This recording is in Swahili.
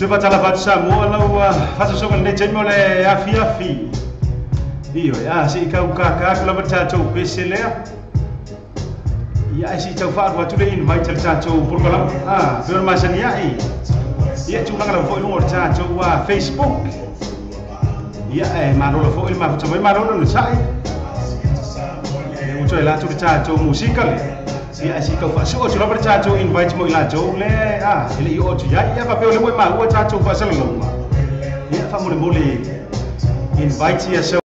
batala fatu Samoa lau fatu soka le temo le afi iyo ya si ka kula batato peselea ya si tau fa watu le invite tato por kala pero masania ya tu ngala fo ilungo tato wa Facebook ya manolo fo ilma fo manolo no sai uto la tu tato musical ya si ka fa so tu la tato invite mo ila jo le ile yo tu ya pa pe le mo ma wo tato fa sala lo ya fa mo le invite ya